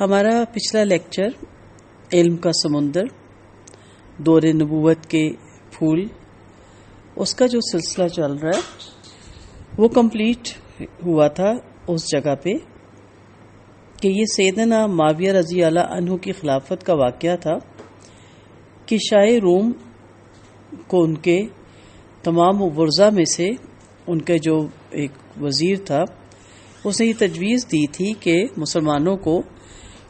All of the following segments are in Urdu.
ہمارا پچھلا لیکچر علم کا سمندر، دور نبوت کے پھول، اس کا جو سلسلہ چل رہا ہے وہ کمپلیٹ ہوا تھا اس جگہ پہ کہ یہ سیدنا معاویہ رضی اللہ عنہ کی خلافت کا واقعہ تھا کہ شاہ روم کو ان کے تمام ورثاء میں سے ان کا جو ایک وزیر تھا اس نے یہ تجویز دی تھی کہ مسلمانوں کو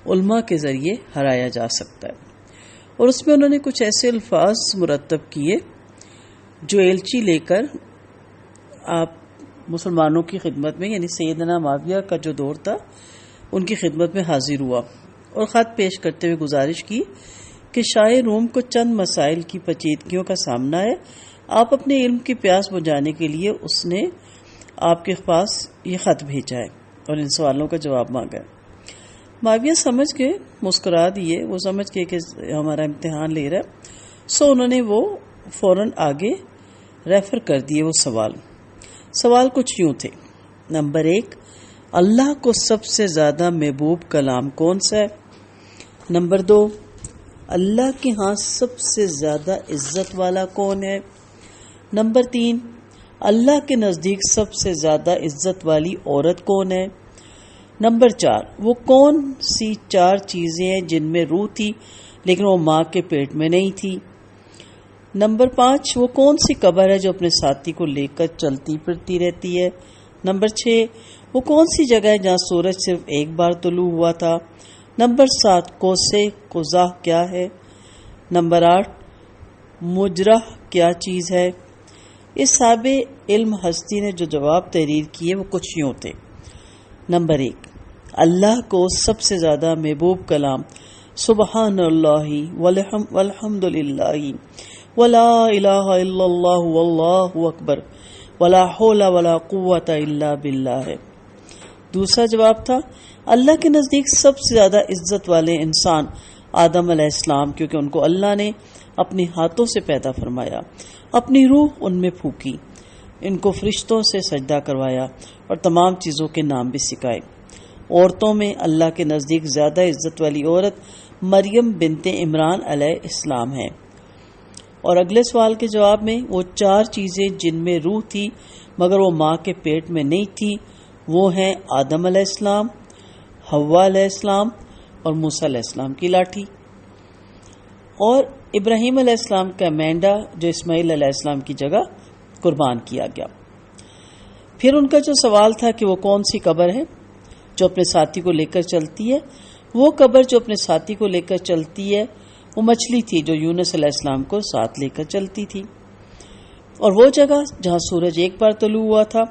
علماء کے ذریعے ہرایا جا سکتا ہے، اور اس میں انہوں نے کچھ ایسے الفاظ مرتب کیے جو ایلچی لے کر آپ مسلمانوں کی خدمت میں، یعنی سیدنا معاویہ کا جو دور تھا ان کی خدمت میں حاضر ہوا اور خط پیش کرتے ہوئے گزارش کی کہ شاہ روم کو چند مسائل کی پیچیدگیوں کا سامنا ہے، آپ اپنے علم کی پیاس بجھانے کے لیے اس نے آپ کے پاس یہ خط بھیجا ہے اور ان سوالوں کا جواب مانگا ہے۔ معاویہ سمجھ کے مسکرا دیے، وہ سمجھ کے کہ ہمارا امتحان لے رہا ہے، سو انہوں نے وہ فوراً آگے ریفر کر دیے۔ وہ سوال کچھ یوں تھے۔ نمبر 1، اللہ کو سب سے زیادہ محبوب کلام کون سا ہے؟ نمبر 2، اللہ کے ہاں سب سے زیادہ عزت والا کون ہے؟ نمبر 3، اللہ کے نزدیک سب سے زیادہ عزت والی عورت کون ہے؟ نمبر 4، وہ کون سی 4 چیزیں ہیں جن میں روح تھی لیکن وہ ماں کے پیٹ میں نہیں تھی؟ نمبر 5، وہ کون سی قبر ہے جو اپنے ساتھی کو لے کر چلتی پھرتی رہتی ہے؟ نمبر 6، وہ کون سی جگہ ہے جہاں سورج صرف ایک بار طلوع ہوا تھا؟ نمبر 7، کوسے قزح کیا ہے؟ نمبر 8، مجرح کیا چیز ہے؟ اس صاحب علم ہستی نے جو جواب تحریر کیے وہ کچھ یوں تھے۔ نمبر 1، اللہ کو سب سے زیادہ محبوب کلام سبحان اللہ والحمد للہ ولا الہ الا اللہ واللہ اکبر ولا حول ولا قوت الا باللہ ہے۔ دوسرا جواب تھا، اللہ کے نزدیک سب سے زیادہ عزت والے انسان آدم علیہ السلام، کیونکہ ان کو اللہ نے اپنے ہاتھوں سے پیدا فرمایا، اپنی روح ان میں پھونکی، ان کو فرشتوں سے سجدہ کروایا اور تمام چیزوں کے نام بھی سکھائے۔ عورتوں میں اللہ کے نزدیک زیادہ عزت والی عورت مریم بنت عمران علیہ السلام ہے۔ اور اگلے سوال کے جواب میں وہ 4 چیزیں جن میں روح تھی مگر وہ ماں کے پیٹ میں نہیں تھی، وہ ہیں آدم علیہ السلام، حوا علیہ السلام اور موسیٰ علیہ السلام کی لاٹھی، اور ابراہیم علیہ السلام کا مینڈا جو اسماعیل علیہ السلام کی جگہ قربان کیا گیا۔ پھر ان کا جو سوال تھا کہ وہ کون سی قبر ہے جو اپنے ساتھی کو لے کر چلتی ہے، وہ قبر جو اپنے ساتھی کو لے کر چلتی ہے وہ مچھلی تھی جو یونس علیہ السلام کو ساتھ لے کر چلتی تھی، اور وہ جگہ جہاں سورج ایک بار طلوع ہوا تھا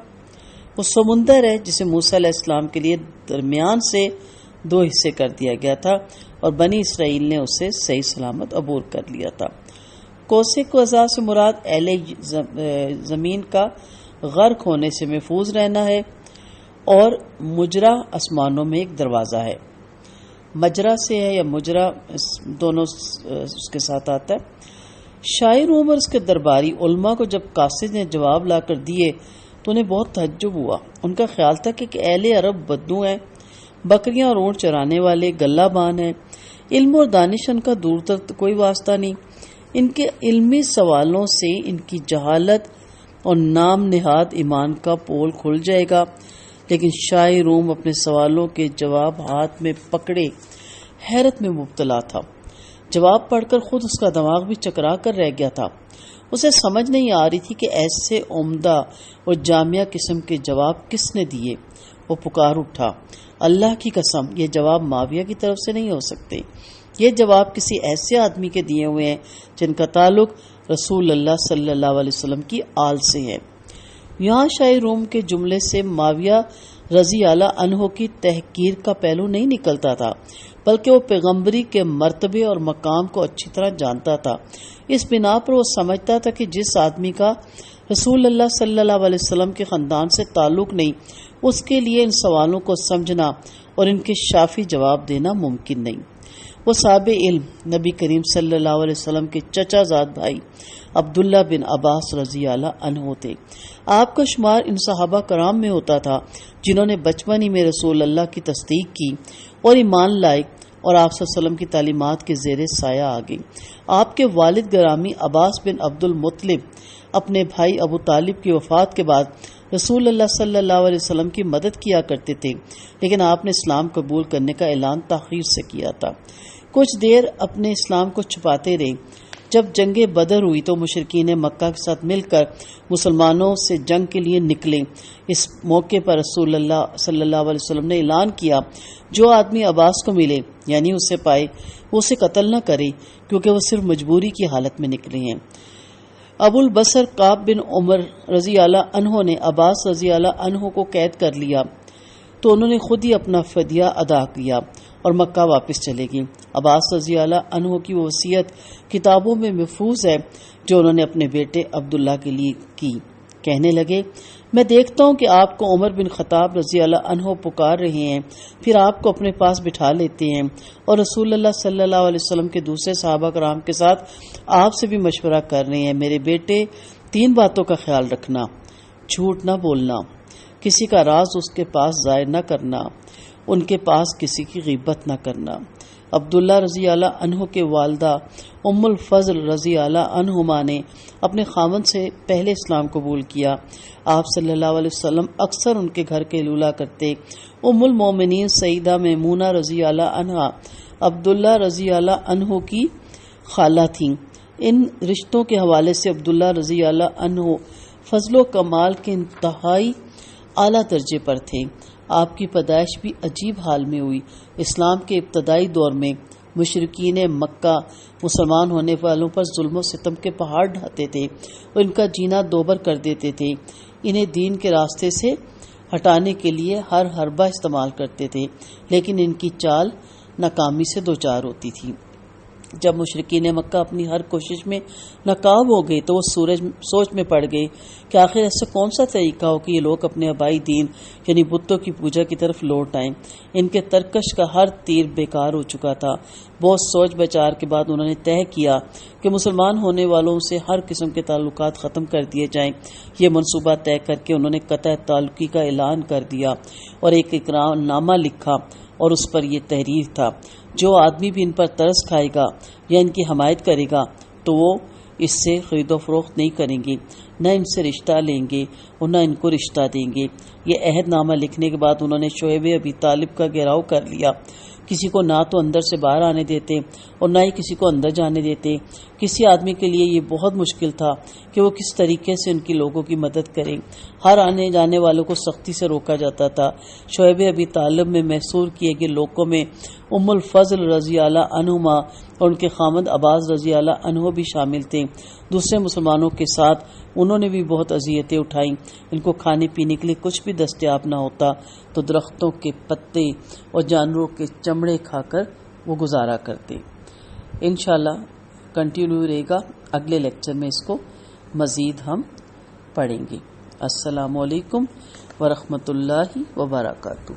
وہ سمندر ہے جسے موسیٰ علیہ السلام کے لیے درمیان سے 2 حصے کر دیا گیا تھا اور بنی اسرائیل نے اسے صحیح سلامت عبور کر لیا تھا۔ کوسے قزح سے مراد اہل زمین کا غرق ہونے سے محفوظ رہنا ہے، اور مجرا آسمانوں میں ایک دروازہ ہے۔ مجرا سے ہے یا مجرا، دونوں اس کے ساتھ آتا ہے۔ شاہ روم اور اس کے درباری علماء کو جب قاصد نے جواب لا کر دیے تو انہیں بہت تعجب ہوا۔ ان کا خیال تھا کہ اہل عرب بدو ہیں، بکریاں اور اونٹ چرانے والے گلہ بان ہیں، علم اور دانش ان کا دور تک کوئی واسطہ نہیں، ان کے علمی سوالوں سے ان کی جہالت اور نام نہاد ایمان کا پول کھل جائے گا۔ لیکن شاہ روم اپنے سوالوں کے جواب ہاتھ میں پکڑے حیرت میں مبتلا تھا۔ جواب پڑھ کر خود اس کا دماغ بھی چکرا کر رہ گیا تھا۔ اسے سمجھ نہیں آ رہی تھی کہ ایسے عمدہ اور جامعہ قسم کے جواب کس نے دیے۔ وہ پکار اٹھا، اللہ کی قسم یہ جواب معاویہ کی طرف سے نہیں ہو سکتے، یہ جواب کسی ایسے آدمی کے دیے ہوئے ہیں جن کا تعلق رسول اللہ صلی اللہ علیہ وسلم کی آل سے ہے۔ یہاں شاہ روم کے جملے سے معاویہ رضی اللہ عنہ کی تحقیر کا پہلو نہیں نکلتا تھا، بلکہ وہ پیغمبری کے مرتبے اور مقام کو اچھی طرح جانتا تھا۔ اس بنا پر وہ سمجھتا تھا کہ جس آدمی کا رسول اللہ صلی اللہ علیہ وسلم کے خاندان سے تعلق نہیں، اس کے لیے ان سوالوں کو سمجھنا اور ان کے شافی جواب دینا ممکن نہیں۔ وہ صاحب علم نبی کریم صلی اللہ علیہ وسلم کے چچا زاد بھائی عبداللہ بن عباس رضی اللہ عنہ تھے۔ آپ کا شمار ان صحابہ کرام میں ہوتا تھا جنہوں نے بچپن ہی میں رسول اللہ کی تصدیق کی اور ایمان لائے اور آپ صلی اللہ علیہ وسلم کی تعلیمات کے زیر سایہ آ گئی۔ آپ کے والد گرامی عباس بن عبد المطلب اپنے بھائی ابو طالب کی وفات کے بعد رسول اللہ صلی اللہ علیہ وسلم کی مدد کیا کرتے تھے، لیکن آپ نے اسلام قبول کرنے کا اعلان تاخیر سے کیا تھا۔ کچھ دیر اپنے اسلام کو چھپاتے رہے۔ جب جنگ بدر ہوئی تو مشرکین مکہ کے ساتھ مل کر مسلمانوں سے جنگ کے لیے نکلے۔ اس موقع پر رسول اللہ صلی اللہ علیہ وسلم نے اعلان کیا، جو آدمی عباس کو ملے یعنی اسے پائے وہ اسے قتل نہ کرے، کیونکہ وہ صرف مجبوری کی حالت میں نکلے ہیں۔ ابو البصر کعب بن عمر رضی اللہ عنہ نے عباس رضی اللہ عنہ کو قید کر لیا تو انہوں نے خود ہی اپنا فدیہ ادا کیا اور مکہ واپس چلے گئے۔ عباس رضی اللہ عنہ کی وصیت کتابوں میں محفوظ ہے جو انہوں نے اپنے بیٹے عبداللہ کے لیے کی۔ کہنے لگے، میں دیکھتا ہوں کہ آپ کو عمر بن خطاب رضی اللہ عنہ پکار رہے ہیں، پھر آپ کو اپنے پاس بٹھا لیتے ہیں اور رسول اللہ صلی اللہ علیہ وسلم کے دوسرے صحابہ کرام کے ساتھ آپ سے بھی مشورہ کر رہے ہیں۔ میرے بیٹے، 3 باتوں کا خیال رکھنا: جھوٹ نہ بولنا، کسی کا راز اس کے پاس ظاہر نہ کرنا، ان کے پاس کسی کی غیبت نہ کرنا۔ عبداللہ رضی اللہ عنہ کے والدہ ام الفضل رضی اللہ عنہما نے اپنے خاوند سے پہلے اسلام قبول کیا۔ آپ صلی اللہ علیہ وسلم اکثر ان کے گھر کے لولا کرتے۔ ام المومنین سیدہ میمونہ رضی اللہ عنہا عبداللہ رضی اللہ عنہ کی خالہ تھیں۔ ان رشتوں کے حوالے سے عبداللہ رضی اللہ عنہ فضل و کمال کے انتہائی اعلیٰ درجے پر تھے۔ آپ کی پیدائش بھی عجیب حال میں ہوئی۔ اسلام کے ابتدائی دور میں مشرکین مکہ مسلمان ہونے والوں پر ظلم و ستم کے پہاڑ ڈھاتے تھے اور ان کا جینا دوبر کر دیتے تھے۔ انہیں دین کے راستے سے ہٹانے کے لیے ہر حربہ استعمال کرتے تھے، لیکن ان کی چال ناکامی سے دوچار ہوتی تھی۔ جب مشرکین مکہ اپنی ہر کوشش میں ناکام ہو گئے تو وہ سوچ میں پڑ گئے کہ آخر ایسا کون سا طریقہ ہو کہ یہ لوگ اپنے آبائی دین یعنی بتوں کی پوجا کی طرف لوٹ آئیں۔ ان کے ترکش کا ہر تیر بیکار ہو چکا تھا۔ بہت سوچ بچار کے بعد انہوں نے طے کیا کہ مسلمان ہونے والوں سے ہر قسم کے تعلقات ختم کر دیے جائیں۔ یہ منصوبہ طے کر کے انہوں نے قطع تعلقی کا اعلان کر دیا اور ایک اقرار نامہ لکھا، اور اس پر یہ تحریر تھا: جو آدمی بھی ان پر ترس کھائے گا یا ان کی حمایت کرے گا تو وہ اس سے خرید و فروخت نہیں کریں گے، نہ ان سے رشتہ لیں گے اور نہ ان کو رشتہ دیں گے۔ یہ عہد نامہ لکھنے کے بعد انہوں نے شعیب ابی طالب کا گھیراؤ کر لیا۔ کسی کو نہ تو اندر سے باہر آنے دیتے اور نہ ہی کسی کو اندر جانے دیتے۔ کسی آدمی کے لیے یہ بہت مشکل تھا کہ وہ کس طریقے سے ان کی لوگوں کی مدد کرے۔ ہر آنے جانے والوں کو سختی سے روکا جاتا تھا۔ شعیب ابی طالب میں محصور کیے گئے لوگوں میں ام الفضل رضی اللہ عنہما اور ان کے خاوند عباس رضی اللہ عنہ بھی شامل تھے۔ دوسرے مسلمانوں کے ساتھ انہوں نے بھی بہت اذیتیں اٹھائیں۔ ان کو کھانے پینے کے لیے کچھ بھی دستیاب نہ ہوتا تو درختوں کے پتے اور جانوروں کے چمڑے کھا کر وہ گزارا کرتے۔ انشاءاللہ کنٹینیو رہے گا، اگلے لیکچر میں اس کو مزید ہم پڑھیں گے۔ السلام علیکم ورحمۃ اللہ وبرکاتہ۔